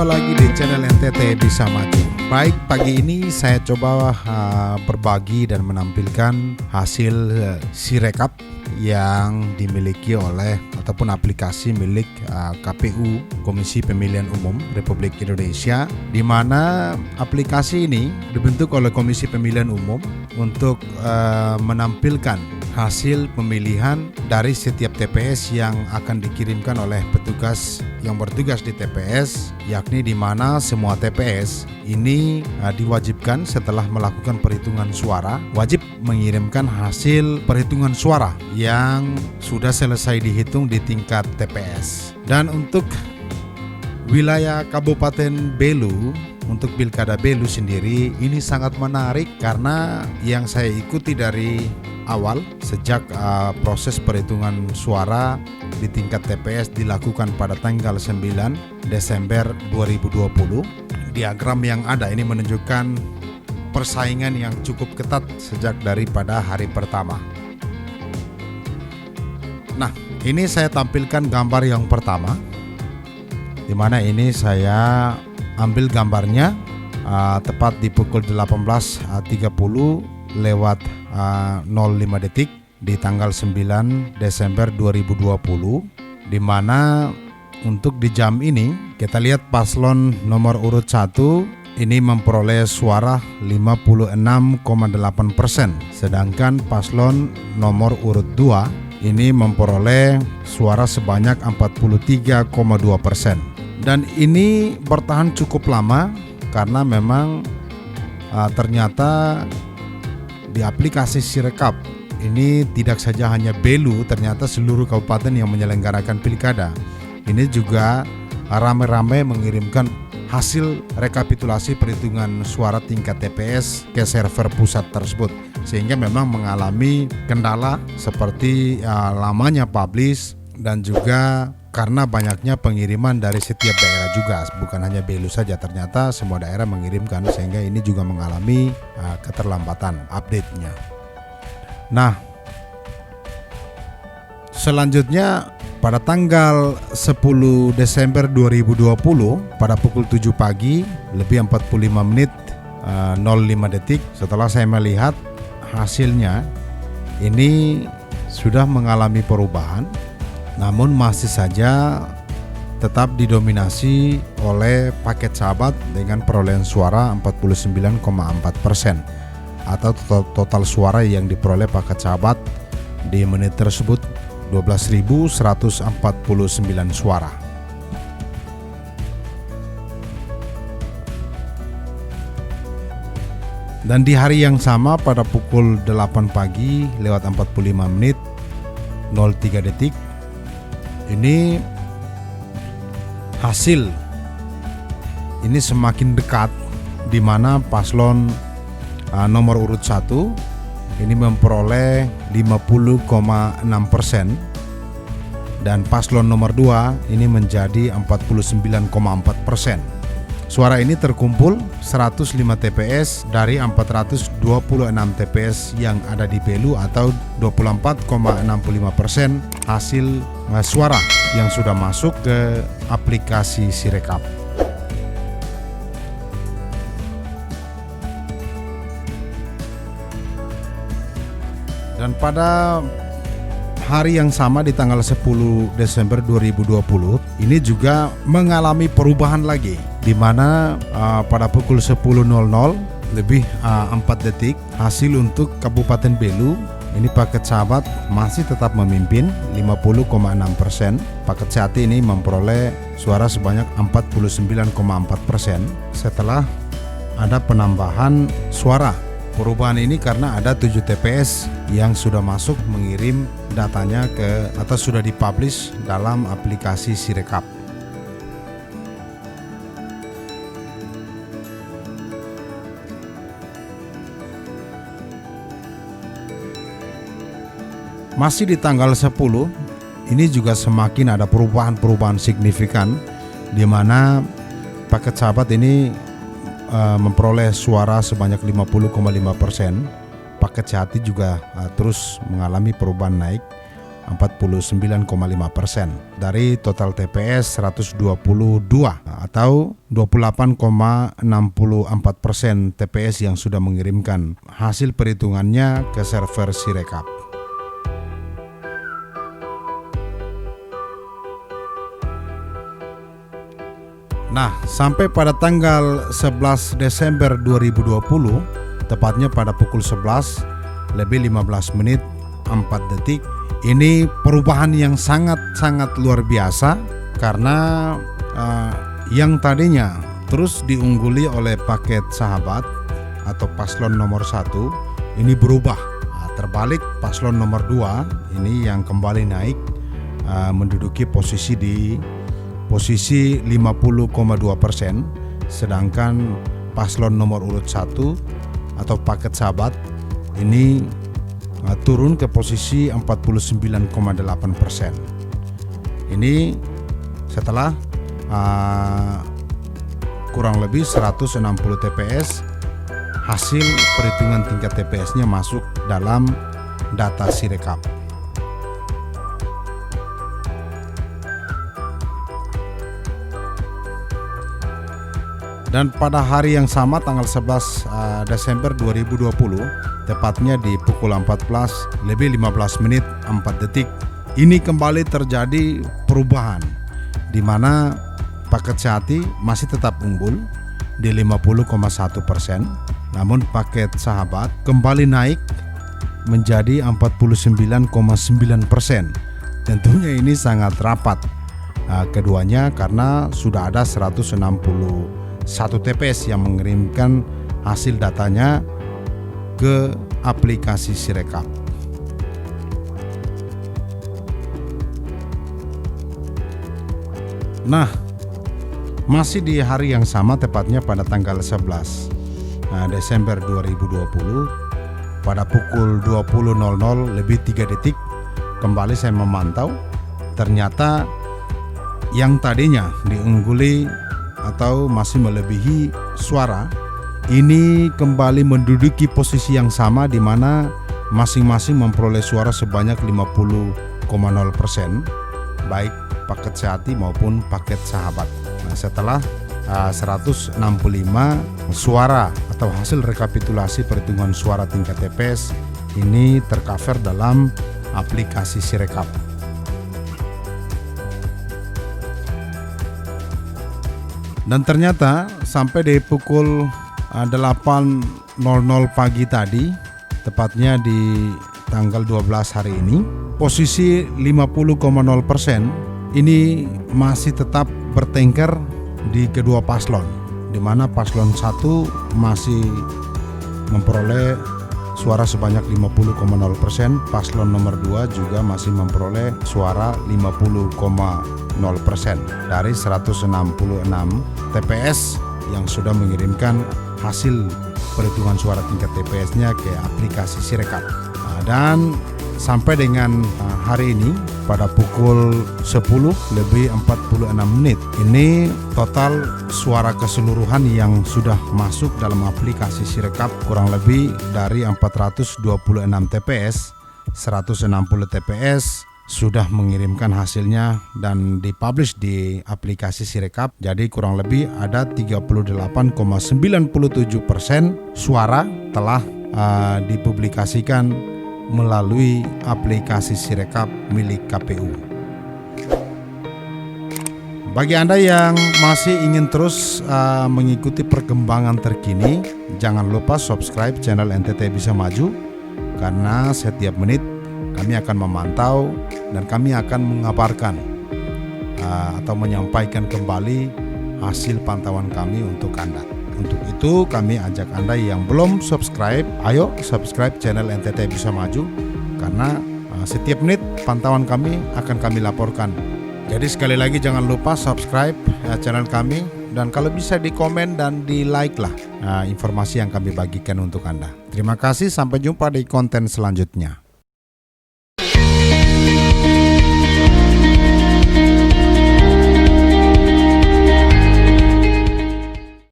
Jumpa lagi di channel NTT Bisa Maju. Baik, pagi ini saya coba berbagi dan menampilkan hasil Sirekap yang dimiliki oleh ataupun aplikasi milik KPU, Komisi Pemilihan Umum Republik Indonesia, di mana aplikasi ini dibentuk oleh Komisi Pemilihan Umum untuk menampilkan hasil pemilihan dari setiap TPS yang akan dikirimkan oleh petugas yang bertugas di TPS, yakni di mana semua TPS ini diwajibkan setelah melakukan perhitungan suara wajib mengirimkan hasil perhitungan suara yang sudah selesai dihitung di tingkat TPS. Dan untuk wilayah Kabupaten Belu, untuk Pilkada Belu sendiri ini sangat menarik karena yang saya ikuti dari awal sejak proses perhitungan suara di tingkat TPS dilakukan pada tanggal 9 Desember 2020. Diagram yang ada ini menunjukkan persaingan yang cukup ketat sejak daripada hari pertama. Nah, ini saya tampilkan gambar yang pertama, di mana ini saya ambil gambarnya tepat di pukul 18.30 lewat 05 detik di tanggal 9 Desember 2020, di mana untuk di jam ini kita lihat paslon nomor urut 1 ini memperoleh suara 56,8%, sedangkan paslon nomor urut 2 ini memperoleh suara sebanyak 43,2%. Dan ini bertahan cukup lama karena memang ternyata di aplikasi Sirekap ini tidak saja hanya Belu, ternyata seluruh kabupaten yang menyelenggarakan pilkada ini juga rame-rame mengirimkan hasil rekapitulasi perhitungan suara tingkat TPS ke server pusat tersebut, sehingga memang mengalami kendala seperti lamanya publish dan juga karena banyaknya pengiriman dari setiap daerah juga, bukan hanya Belu saja, ternyata semua daerah mengirimkan, sehingga ini juga mengalami keterlambatan update-nya. Nah, selanjutnya pada tanggal 10 Desember 2020 pada pukul 7 pagi lebih 45 menit 05 detik setelah saya melihat hasilnya ini sudah mengalami perubahan, namun masih saja tetap didominasi oleh paket sahabat dengan perolehan suara 49,4%, atau total suara yang diperoleh paket sahabat di menit tersebut 12.149 suara. Dan di hari yang sama pada pukul 8 pagi lewat 45 menit 03 detik ini hasil ini semakin dekat, di mana paslon nomor urut 1 ini memperoleh 50,6% dan paslon nomor 2 ini menjadi 49,4%. Suara ini terkumpul 105 TPS dari 426 TPS yang ada di Belu, atau 24,65% hasil suara yang sudah masuk ke aplikasi Sirekap. Dan pada hari yang sama di tanggal 10 Desember 2020 ini juga mengalami perubahan lagi, di mana pada pukul 10.00 lebih 4 detik hasil untuk Kabupaten Belu ini paket sahabat masih tetap memimpin 50,6%. Paket Sehati ini memperoleh suara sebanyak 49,4% setelah ada penambahan suara. Perubahan ini karena ada 7 TPS yang sudah masuk mengirim datanya ke atau sudah dipublish dalam aplikasi Sirekap. Masih di tanggal 10 ini juga semakin ada perubahan signifikan, di mana paket sahabat ini memperoleh suara sebanyak 50,5%. Paket Sehati juga terus mengalami perubahan naik 49,5% dari total TPS 122 atau 28,64% TPS yang sudah mengirimkan hasil perhitungannya ke server Sirekap. Nah, sampai pada tanggal 11 Desember 2020, tepatnya pada pukul 11 lebih 15 menit 4 detik, ini perubahan yang sangat luar biasa karena yang tadinya terus diungguli oleh paket sahabat atau paslon nomor 1 ini berubah. Terbalik, paslon nomor 2 ini yang kembali naik menduduki posisi di posisi 50,2%, sedangkan paslon nomor urut 1 atau paket sahabat ini turun ke posisi 49,8%. Ini setelah kurang lebih 160 TPS hasil perhitungan tingkat TPS-nya masuk dalam data Sirekap. Dan pada hari yang sama tanggal 11 Desember 2020, tepatnya di pukul 14 lebih 15 menit 4 detik, ini kembali terjadi perubahan di mana paket Sehati masih tetap unggul di 50,1%, namun paket Sahabat kembali naik menjadi 49,9%. Tentunya ini sangat rapat keduanya karena sudah ada 161 TPS yang mengirimkan hasil datanya ke aplikasi Sirekap. Nah, masih di hari yang sama, tepatnya pada tanggal 11 Desember 2020 pada pukul 20.00 lebih 3 detik kembali saya memantau, ternyata yang tadinya diungguli atau masih melebihi suara ini kembali menduduki posisi yang sama di mana masing-masing memperoleh suara sebanyak 50,0%, baik paket Sehati maupun paket Sahabat. Nah, setelah 165 suara atau hasil rekapitulasi perhitungan suara tingkat TPS ini tercover dalam aplikasi Sirekap. Dan ternyata sampai di pukul 8.00 pagi tadi, tepatnya di tanggal 12 hari ini, posisi 50,0% ini masih tetap bertengkar di kedua paslon, di mana paslon 1 masih memperoleh suara sebanyak 50,0%, paslon nomor 2 juga masih memperoleh suara 50,0% dari 166 TPS yang sudah mengirimkan hasil perhitungan suara tingkat TPS-nya ke aplikasi Sirekap. Dan sampai dengan hari ini pada pukul 10 lebih 46 menit ini total suara keseluruhan yang sudah masuk dalam aplikasi Sirekap kurang lebih dari 426 TPS, 160 TPS sudah mengirimkan hasilnya dan dipublish di aplikasi Sirekap. Jadi kurang lebih ada 38,97% suara telah dipublikasikan melalui aplikasi Sirekap milik KPU. Bagi Anda yang masih ingin terus mengikuti perkembangan terkini, jangan lupa subscribe channel NTT Bisa Maju, karena setiap menit kami akan memantau dan kami akan mengabarkan atau menyampaikan kembali hasil pantauan kami untuk Anda. Untuk itu kami ajak Anda yang belum subscribe, ayo subscribe channel NTT Bisa Maju, karena setiap menit pantauan kami akan kami laporkan. Jadi sekali lagi jangan lupa subscribe channel kami, dan kalau bisa di komen dan di like lah informasi yang kami bagikan untuk Anda. Terima kasih, sampai jumpa di konten selanjutnya.